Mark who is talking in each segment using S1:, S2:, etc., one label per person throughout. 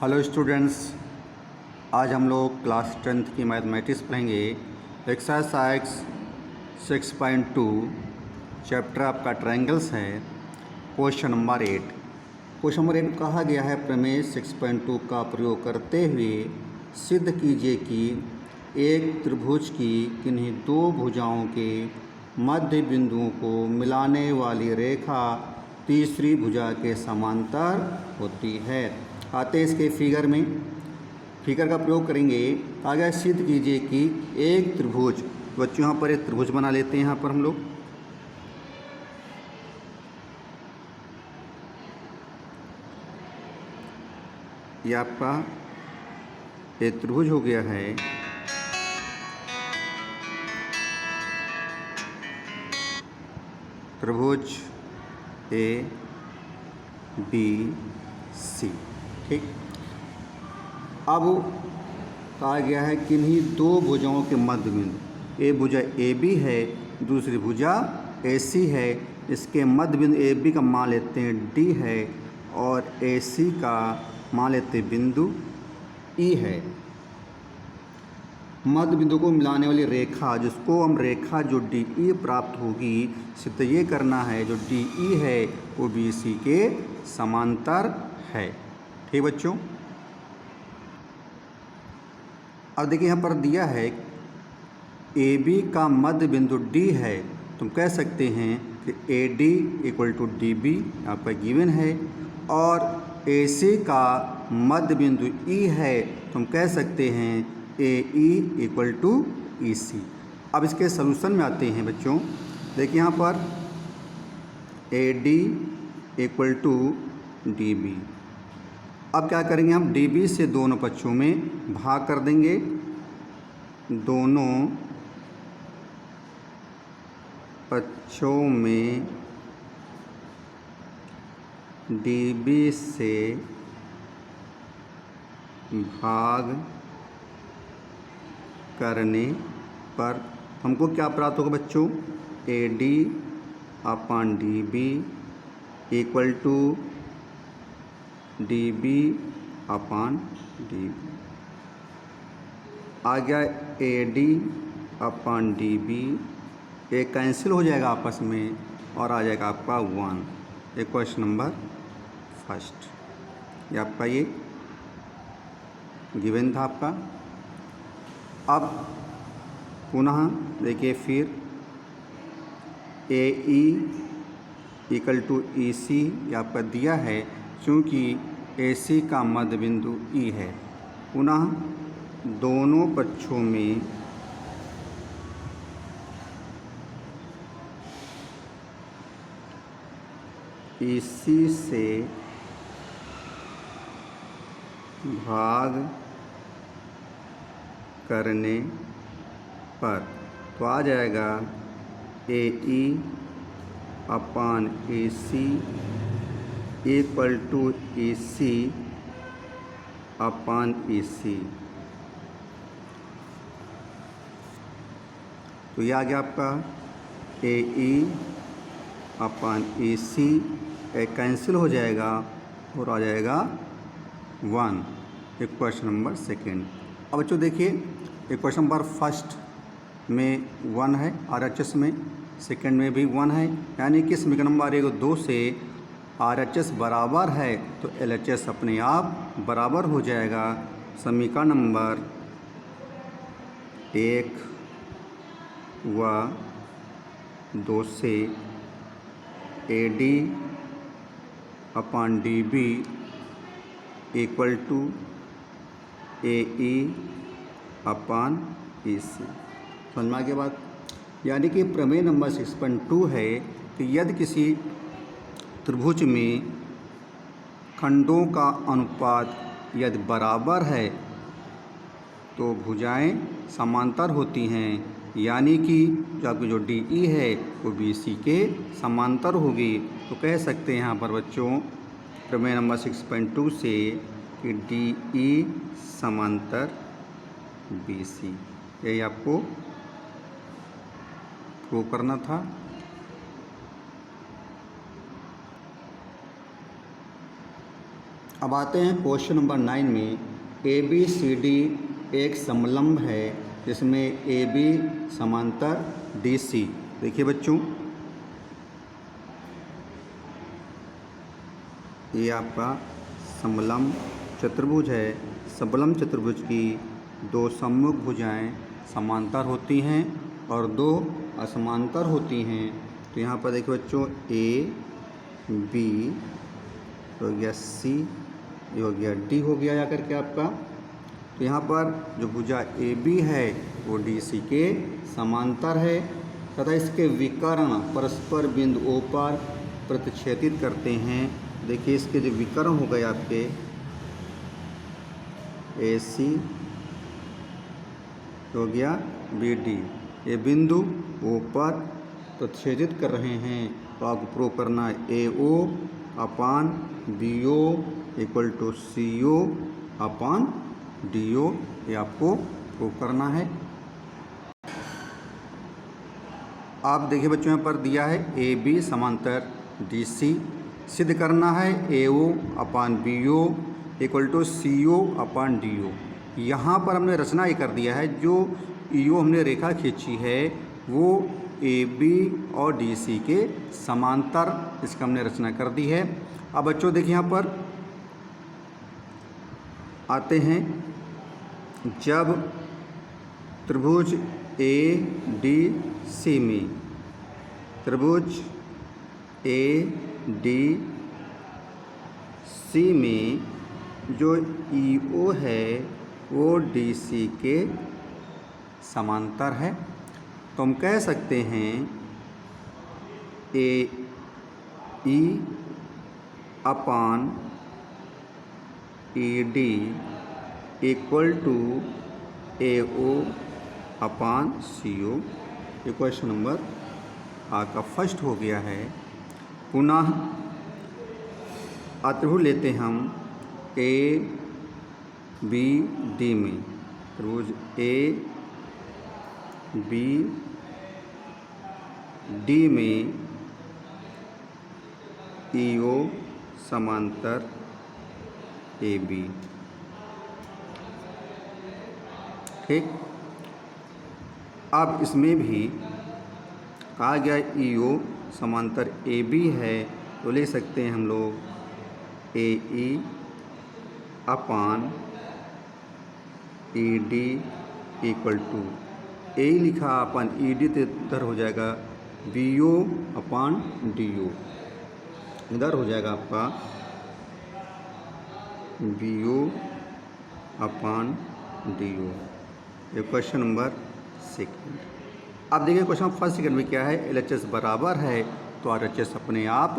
S1: Hello students, आज हम लोग क्लास 10th की मैथमेटिक्स पढ़ेंगे। एक्सरसाइज 6.2 चैप्टर आपका ट्रायंगल्स है। Question number 8। क्वेश्चन नंबर 8 कहा गया है, प्रमेय 6.2 का प्रयोग करते हुए सिद्ध कीजिए कि एक त्रिभुज की किन्हीं दो भुजाओं के मध्य बिंदुओं को मिलाने वाली रेखा तीसरी भुजा के समांतर होती है। आते इसके फिगर में, फिगर का प्रयोग करेंगे। आगे सिद्ध कीजिए कि एक त्रिभुज, बच्चों यहाँ पर एक त्रिभुज बना लेते हैं। यहाँ पर हम लोग ये आपका एक त्रिभुज हो गया है। त्रिभुज ए बी सी, ठीक। अब कहा गया है किन्हीं दो भुजाओं के मध्य बिंदु, ए भुजा ए बी है, दूसरी भुजा ए सी है। इसके मध्य बिंदु ए बी का मान लेते हैं डी है और ए सी का मान लेते हैं बिंदु ई है। मध्य बिंदु को मिलाने वाली रेखा, जिसको हम रेखा जो डी ई प्राप्त होगी, सिद्ध ये करना है जो डी ई है वो बी सी के समांतर है। ठीक बच्चों, अब देखिए यहाँ पर दिया है ए बी का मध्य बिंदु डी है। तुम कह सकते हैं कि A D equal to D B आपका गिवन है, और ए सी का मध्य बिंदु ई है। तुम कह सकते हैं ए ई इक्वल टू ई सी। अब इसके सलूशन में आते हैं बच्चों। देखिए यहाँ पर A D equal to D B. अब क्या करेंगे हम, डी बी से दोनों पक्षों में भाग कर देंगे। दोनों पक्षों में डी बी से भाग करने पर हमको क्या प्राप्त होगा बच्चों, A D upon D B equal to D B upon D B. आ गया A D upon D B, ये कैंसिल हो जाएगा आपस में और आ जाएगा आपका 1। ये क्वेश्चन नंबर फर्स्ट, ये आपका ये गिवन था आपका। अब पुनः देखिए फिर ए ई इक्वल टू ई सी आपका दिया है, क्योंकि ए सी का मध्य बिंदु ई है। पुनः दोनों पक्षों में ई सी से भाग करने पर तो आ जाएगा A E upon A C equal to E C upon E C. तो ये आ गया आपका ए E upon A C, cancel हो जाएगा और आ जाएगा 1। एक क्वेश्चन नंबर सेकेंड। अब बच्चों देखिए, एक क्वेश्चन नंबर फर्स्ट में 1 है, RHS में सेकेंड में भी 1 है, यानी कि समीकरण नंबर 1 और 2 से RHS बराबर है तो LHS अपने आप बराबर हो जाएगा। समीकरण नंबर 1 व 2 से A D upon D B equal to A E upon E C. समझ में आ गया बात। यानी कि प्रमेय नंबर 6.2 है कि यदि किसी त्रिभुज में खंडों का अनुपात यदि बराबर है तो भुजाएं समांतर होती हैं, यानी कि जो आपकी जो डी ई है वो बी सी के समांतर होगी। तो कह सकते हैं यहाँ पर बच्चों प्रमेय नंबर 6.2 से कि डी ई समांतर बी सी, यही आपको प्रूव करना था। अब आते हैं क्वेश्चन नंबर 9 में। ए बी सी डी एक समलंब है जिसमें ए बी समांतर डी सी। देखिए बच्चों, ये आपका समलंब चतुर्भुज है। समलंब चतुर्भुज की दो सम्मुख भुजाएं समांतर होती हैं और दो असमांतर होती हैं। तो यहाँ पर देखिए बच्चों, ए बी हो गया, सी ये हो गया, डी हो गया जाकर के आपका। तो यहाँ पर जो भुजा ए बी है वो डी सी के समांतर है तथा इसके विकर्ण परस्पर बिंदु ओ पर प्रतिच्छेदित करते हैं। देखिए इसके जो विकर्ण हो गए आपके ए सी हो गया बी डी, ये बिंदु ओ पर प्रतिच्छेदित कर रहे हैं। तो आपको प्रूव करना है A O upon B O equal to C O upon D O, ये आपको प्रूव करना है। आप देखिए बच्चों, यहाँ पर दिया है ए बी समांतर डी सी, सिद्ध करना है A O upon B O equal to C O upon D O. यहाँ पर हमने रचना ये कर दिया है, जो ई ओ हमने रेखा खींची है वो ए बी और डी सी के समांतर, इसका हमने रचना कर दी है। अब बच्चों देखिए यहाँ पर आते हैं, जब त्रिभुज ए डी सी में, त्रिभुज ए डी सी में जो ई ओ है वो डी सी के समांतर है, तो हम कह सकते हैं ए E upon E D equal to A O upon C ओ। ये क्वेश्चन नंबर आपका फर्स्ट हो गया है। पुनः त्रिभुज लेते हैं हम ए बी डी में, त्रिभुज ए बी डी में ई ओ समांतर ए बी। ठीक, अब इसमें भी कहा गया ई ओ समांतर ए बी है, तो ले सकते हैं हम लोग ए E upon E D equal to, ए लिखा अपन ई डी, तो इधर हो जाएगा बी ओ अपान डी ओ, इधर हो जाएगा आपका B O upon D O. ये क्वेश्चन नंबर सेकेंड। अब देखिए क्वेश्चन फर्स्ट सेकेंड में क्या है, एल एच एस बराबर है तो आर एच एस अपने आप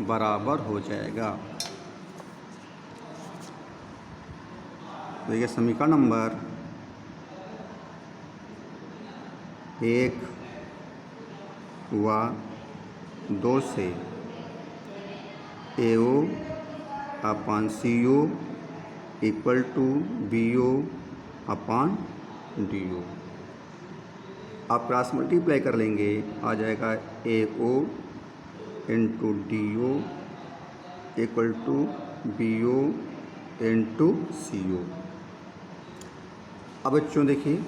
S1: बराबर हो जाएगा। देखिए समीकरण नंबर 1 व 2 से A O upon C O equal to B O upon D O. आप क्रॉस मल्टीप्लाई कर लेंगे, आ जाएगा A O into D O equal to B O into C O. अब बच्चों देखिए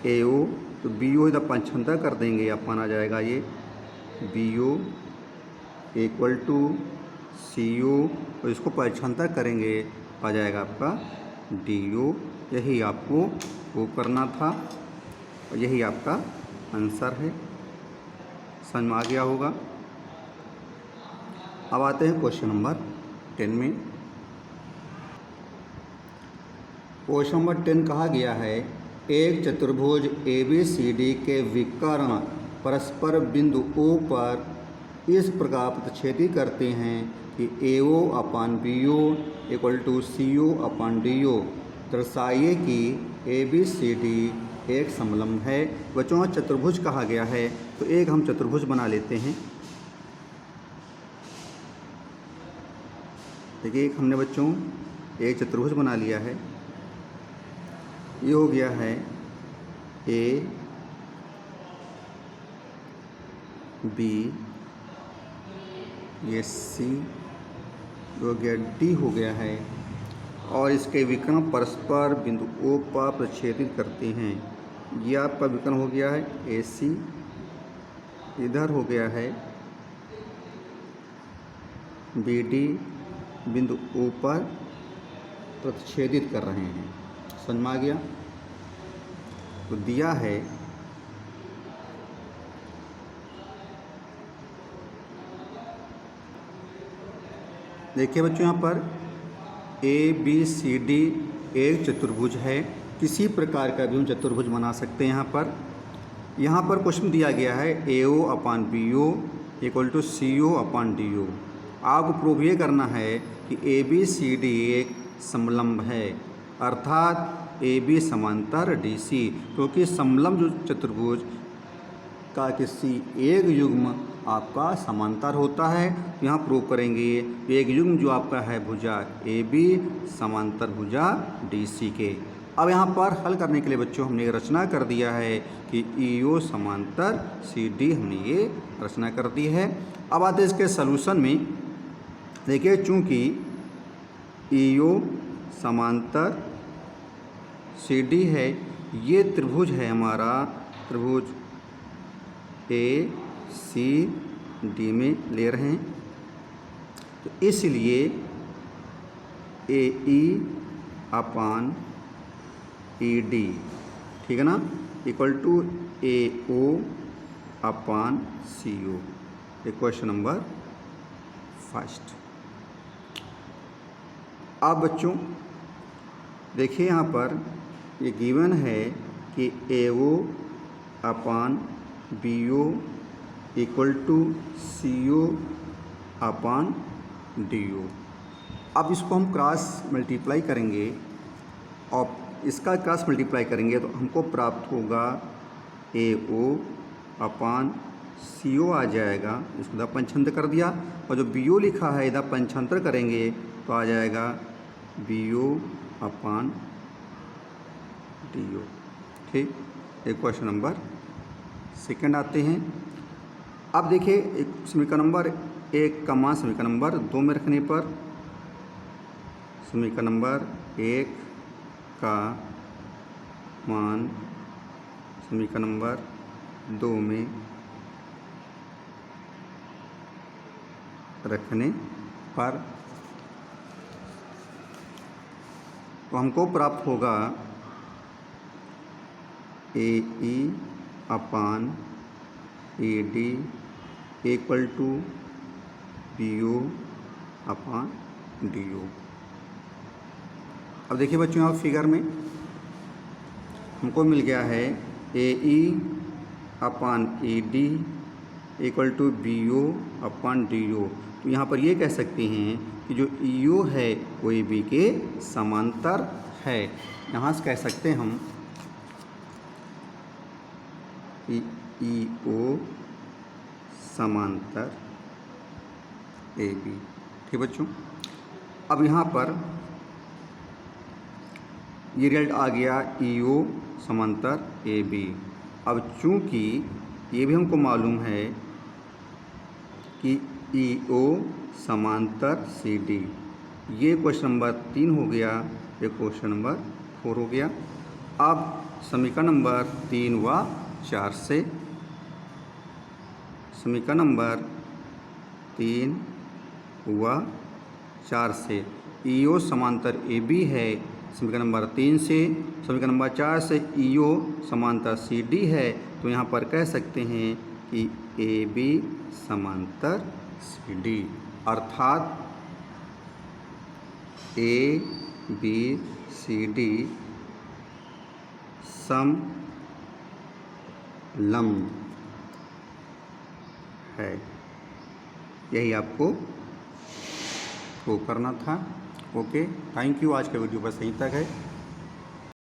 S1: ए ओ तो बी ओ इधर पंचंतर कर देंगे, अपन आ जाएगा ये B O equal to C ओ, और इसको पंचंतर करेंगे आ जाएगा आपका डी ओ। यही आपको वो करना था और यही आपका आंसर है। समझ में आ गया होगा। अब आते हैं क्वेश्चन नंबर 10 में। क्वेश्चन नंबर 10 कहा गया है, एक चतुर्भुज ए बी सी डी के विकर्ण परस्पर बिंदु O पर इस प्रकार प्रतिच्छेदित करते हैं कि A O upon B O equal to C O upon D O. दर्शाइए कि ए बी सी डी एक समलंब है। बच्चों चतुर्भुज कहा गया है, तो एक हम चतुर्भुज बना लेते हैं। देखिए एक हमने बच्चों एक चतुर्भुज बना लिया है। ये हो गया है ए बी, ये सी, हो गया डी हो गया है, और इसके विकर्ण परस्पर बिंदु ओ पर प्रक्षेपित करते हैं। ये आपका विकर्ण हो गया है ए सी, इधर हो गया है बी डी, बिंदु ओ पर प्रतिच्छेदित कर रहे हैं। समझ में आ गया? तो दिया है देखिए बच्चों, यहाँ पर ए बी सी डी एक चतुर्भुज है। किसी प्रकार का भी हम चतुर्भुज बना सकते हैं। यहाँ पर क्वेश्चन दिया गया है A O upon B O equal to C O upon D O. आपको प्रूव ये करना है कि ए बी सी डी एक समलंब है, अर्थात ए बी समांतर डी सी, क्योंकि समलंब जो चतुर्भुज का किसी एक युग्म आपका समांतर होता है। यहाँ प्रूव करेंगे एक युग्म जो आपका है भुजा ए बी समांतर भुजा डी सी के। अब यहाँ पर हल करने के लिए बच्चों हमने रचना कर दिया है कि ई ओ समांतर सी डी, हमने ये रचना कर दी है। अब आते हैं इसके सलूशन में। देखिए, चूँकि ई ओ समांतर सी डी है, ये त्रिभुज है हमारा, त्रिभुज ए सी डी में ले रहे हैं, तो इसलिए ए ई अपान ई डी, ठीक है ना, equal to A O upon C ओ। ये क्वेश्चन नंबर फर्स्ट। अब बच्चों देखिए, यहाँ पर ये गिवन है कि A O upon B O equal to C O upon D O. अब इसको हम क्रॉस मल्टीप्लाई करेंगे, और इसका क्रॉस मल्टीप्लाई करेंगे तो हमको प्राप्त होगा ए ओ अपान सी ओ आ जाएगा। इसको इधर पंचांतर कर दिया, और जो बी ओ लिखा है इधर पंचांतर करेंगे तो आ जाएगा बी ओ अपान डी ओ। ठीक, एक क्वेश्चन नंबर सेकंड आते हैं। अब देखिए, एक समीकरण नंबर 1 का मान समीकरण नंबर 2 में रखने पर, समीकरण नंबर 1 का मान समीकरण नंबर 2 में रखने पर तो हमको प्राप्त होगा A E upon A D equal to B O upon D O. अब देखिए बच्चों, यहाँ फिगर में हमको मिल गया है A E upon A D equal to B O upon D O. तो यहाँ पर ये कह सकते हैं कि जो ई ओ है वो ए बी के समांतर है। यहाँ से कह सकते हैं हम कि ई ओ समांतर ए बी। ठीक बच्चों, अब यहाँ पर ये रिजल्ट आ गया ई ओ समांतर ए बी। अब चूँकि ये भी हमको मालूम है कि ई ओ समांतर सी डी, ये क्वेश्चन नंबर 3 हो गया, ये क्वेश्चन नंबर 4 हो गया। अब समीकरण नंबर 3 व 4 से, समीकरण नंबर 3 व 4 से ई ओ समांतर ए बी है, समीकरण नंबर 3 से, समीकरण नंबर 4 से ई ओ समांतर सी डी है। तो यहाँ पर कह सकते हैं कि ए बी समांतर सी डी, अर्थात ए बी सी डी समलंब है। यही आपको प्रूव करना था। Okay, thank you. आज का वीडियो बस यहीं तक है।